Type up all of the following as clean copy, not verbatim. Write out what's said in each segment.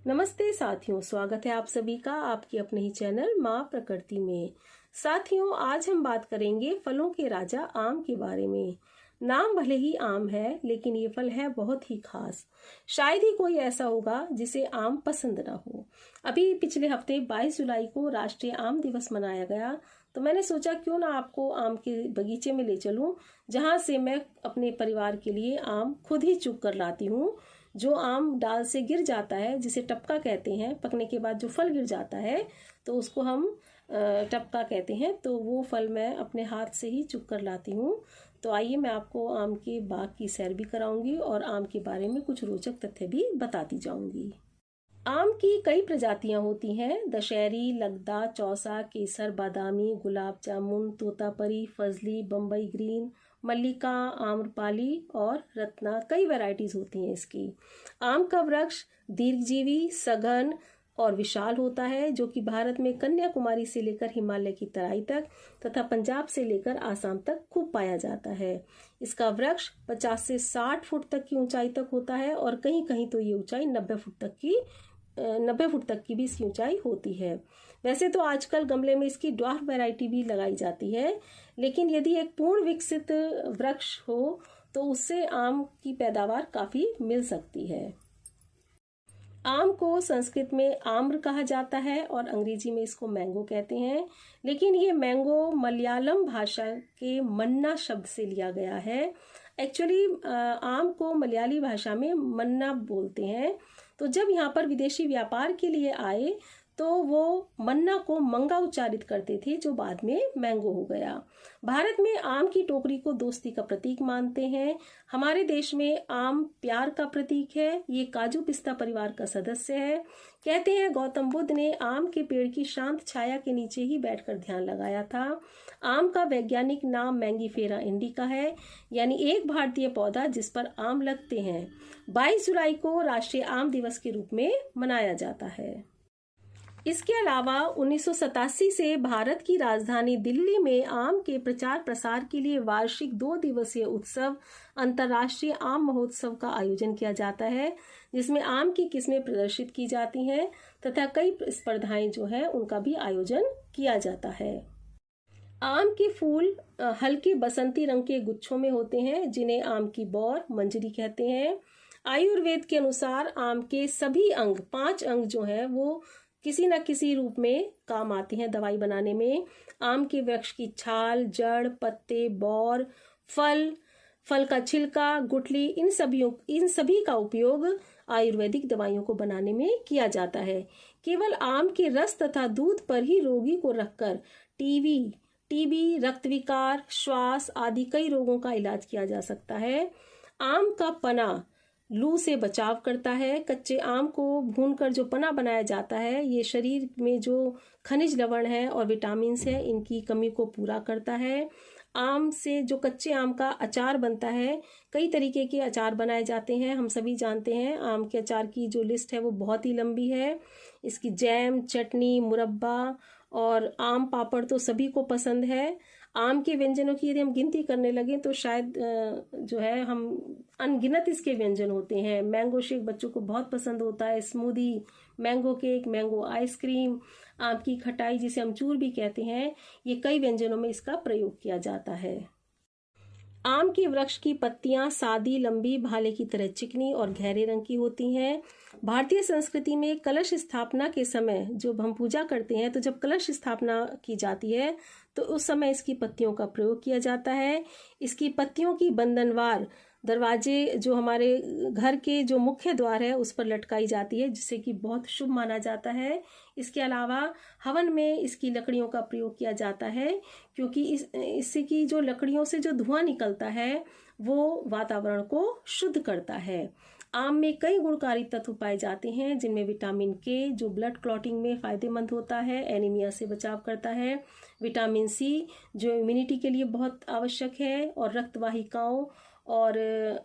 नमस्ते साथियों, स्वागत है आप सभी का आपके अपने ही चैनल माँ प्रकृति में। साथियों, आज हम बात करेंगे फलों के राजा आम के बारे में। नाम भले ही आम है, लेकिन ये फल है बहुत ही खास। शायद ही कोई ऐसा होगा जिसे आम पसंद ना हो। अभी पिछले हफ्ते 22 जुलाई को राष्ट्रीय आम दिवस मनाया गया, तो मैंने सोचा क्यों ना आपको आम के बगीचे में ले चलूं, जहां से मैं अपने परिवार के लिए आम खुद ही चुग कर लाती हूँ। जो आम डाल से गिर जाता है, जिसे टपका कहते हैं, पकने के बाद जो फल गिर जाता है तो उसको हम टपका कहते हैं। तो वो फल मैं अपने हाथ से ही चुग कर लाती हूँ। तो आइए मैं आपको आम के बाग की सैर भी कराऊंगी और आम के बारे में कुछ रोचक तथ्य भी बताती जाऊंगी। आम की कई प्रजातियां होती हैं। दशहरी, लगदा, चौसा, केसर, बादामी, गुलाब जामुन, तोतापरी, फजली, बम्बई ग्रीन, मल्लिका, आम्रपाली और रत्ना, कई वैरायटीज होती हैं इसकी। आम का वृक्ष दीर्घजीवी, सघन और विशाल होता है, जो कि भारत में कन्याकुमारी से लेकर हिमालय की तराई तक तथा पंजाब से लेकर आसाम तक खूब पाया जाता है। इसका वृक्ष 50 से 60 फुट तक की ऊंचाई तक होता है और कहीं कहीं तो ये ऊंचाई 90 फुट तक की भी इसकी ऊंचाई होती है। वैसे तो आजकल गमले में इसकी ड्वार्फ वैरायटी भी लगाई जाती है, लेकिन यदि एक पूर्ण विकसित वृक्ष हो तो उससे आम की पैदावार काफी मिल सकती है। आम को संस्कृत में आम्र कहा जाता है और अंग्रेजी में इसको मैंगो कहते हैं, लेकिन ये मैंगो मलयालम भाषा के मन्ना शब्द से लिया गया है। एक्चुअली आम को मलयाली भाषा में मन्ना बोलते हैं। तो जब यहाँ पर विदेशी व्यापार के लिए आए तो वो मन्ना को मंगा उच्चारित करते थे, जो बाद में मैंगो हो गया। भारत में आम की टोकरी को दोस्ती का प्रतीक मानते हैं। हमारे देश में आम प्यार का प्रतीक है। ये काजू पिस्ता परिवार का सदस्य है। कहते हैं गौतम बुद्ध ने आम के पेड़ की शांत छाया के नीचे ही बैठकर ध्यान लगाया था। आम का वैज्ञानिक नाम मैंगीफेरा इंडिका है, यानी एक भारतीय पौधा जिस पर आम लगते हैं। 22 जुलाई को राष्ट्रीय आम दिवस के रूप में मनाया जाता है। इसके अलावा 1987 से भारत की राजधानी दिल्ली में आम के प्रचार प्रसार के लिए वार्षिक 2 दिवसीय उत्सव अंतर्राष्ट्रीय आम महोत्सव का आयोजन किया जाता है, जिसमें आम की किस्में प्रदर्शित की जाती हैं तथा कई स्पर्धाएं जो है उनका भी आयोजन किया जाता है। आम के फूल हल्के बसंती रंग के गुच्छों में होते हैं, जिन्हें आम की बौर मंजरी कहते हैं। आयुर्वेद के अनुसार आम के सभी अंग, 5 अंग जो है वो किसी न किसी रूप में काम आते हैं दवाई बनाने में। आम के वृक्ष की छाल, जड़, पत्ते, बौर, फल का छिलका, गुठली, इन सभी का उपयोग आयुर्वेदिक दवाइयों को बनाने में किया जाता है। केवल आम के रस तथा दूध पर ही रोगी को रखकर टीबी, रक्त विकार, श्वास आदि कई रोगों का इलाज किया जा सकता है। आम का पना लू से बचाव करता है। कच्चे आम को भूनकर जो पना बनाया जाता है, ये शरीर में जो खनिज लवण है और विटामिन है, इनकी कमी को पूरा करता है। आम से जो कच्चे आम का अचार बनता है, कई तरीके के अचार बनाए जाते हैं, हम सभी जानते हैं। आम के अचार की जो लिस्ट है वो बहुत ही लंबी है। इसकी जैम, चटनी, मुरब्बा और आम पापड़ तो सभी को पसंद है। आम के व्यंजनों की यदि हम गिनती करने लगे तो शायद जो है हम अनगिनत इसके व्यंजन होते हैं। मैंगो शेक बच्चों को बहुत पसंद होता है, smoothie, mango cake, mango ice cream, आम की खटाई जिसे अमचूर भी कहते हैं, ये कई व्यंजनों में इसका प्रयोग किया जाता है। आम के वृक्ष की पत्तियां सादी, लंबी, भाले की तरह चिकनी और गहरे रंग की होती हैं। भारतीय संस्कृति में कलश स्थापना के समय जब हम पूजा करते हैं, तो जब कलश स्थापना की जाती है तो उस समय इसकी पत्तियों का प्रयोग किया जाता है। इसकी पत्तियों की बंधनवार दरवाजे जो हमारे घर के जो मुख्य द्वार है उस पर लटकाई जाती है, जिससे कि बहुत शुभ माना जाता है। इसके अलावा हवन में इसकी लकड़ियों का प्रयोग किया जाता है, क्योंकि इससे की जो लकड़ियों से जो धुआं निकलता है वो वातावरण को शुद्ध करता है। आम में कई गुणकारी तत्व पाए जाते हैं, जिनमें विटामिन के जो ब्लड क्लॉटिंग में फायदेमंद होता है, एनीमिया से बचाव करता है। विटामिन सी जो इम्यूनिटी के लिए बहुत आवश्यक है और रक्त वाहिकाओं और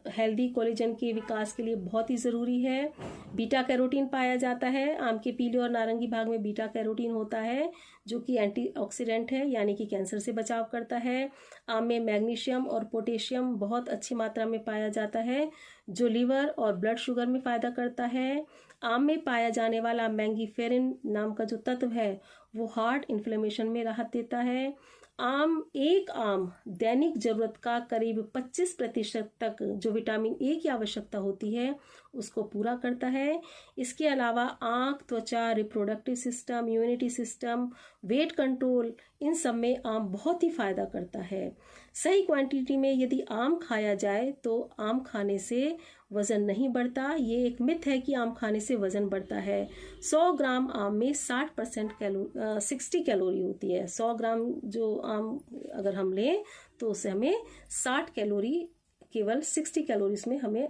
हेल्दी कोलेजन के विकास के लिए बहुत ही ज़रूरी है। बीटा कैरोटीन पाया जाता है। आम के पीले और नारंगी भाग में बीटा कैरोटीन होता है जो कि एंटीऑक्सीडेंट है, यानी कि कैंसर से बचाव करता है। आम में मैग्नीशियम और पोटेशियम बहुत अच्छी मात्रा में पाया जाता है जो लीवर और ब्लड शुगर में फ़ायदा करता है। आम में पाया जाने वाला मैंगीफेरिन नाम का जो तत्व है वो हार्ट इन्फ्लेमेशन में राहत देता है। एक आम दैनिक जरूरत का करीब 25% तक जो विटामिन ए की आवश्यकता होती है उसको पूरा करता है। इसके अलावा आंख, त्वचा, reproductive system, immunity system, weight control, इन सब में आम बहुत ही फायदा करता है। सही क्वांटिटी में यदि आम खाया जाए तो आम खाने से वजन नहीं बढ़ता। ये एक मिथ है कि आम खाने से वजन बढ़ता है। 100 ग्राम आम में 60 कैलोरी होती है। 100 ग्राम जो आम अगर हम लें तो उससे हमें 60 कैलोरी, केवल 60 कैलोरीज में हमें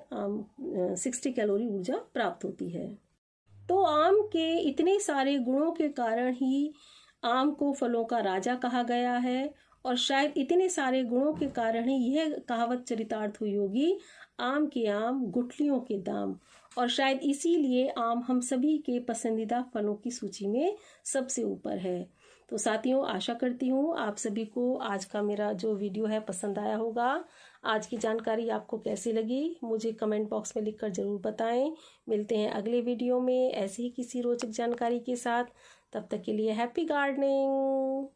60 कैलोरी ऊर्जा प्राप्त होती है। तो आम के इतने सारे गुणों के कारण ही आम को फलों का राजा कहा गया है, और शायद इतने सारे गुणों के कारण ही यह कहावत चरितार्थ हुई होगी, आम के आम गुठलियों के दाम। और शायद इसीलिए आम हम सभी के पसंदीदा फलों की सूची में सबसे ऊपर है। तो साथियों, आशा करती हूँ आप सभी को आज का मेरा जो वीडियो है पसंद आया होगा। आज की जानकारी आपको कैसी लगी मुझे कमेंट बॉक्स में लिखकर जरूर बताएं। मिलते हैं अगले वीडियो में ऐसी ही किसी रोचक जानकारी के साथ। तब तक के लिए हैप्पी गार्डनिंग।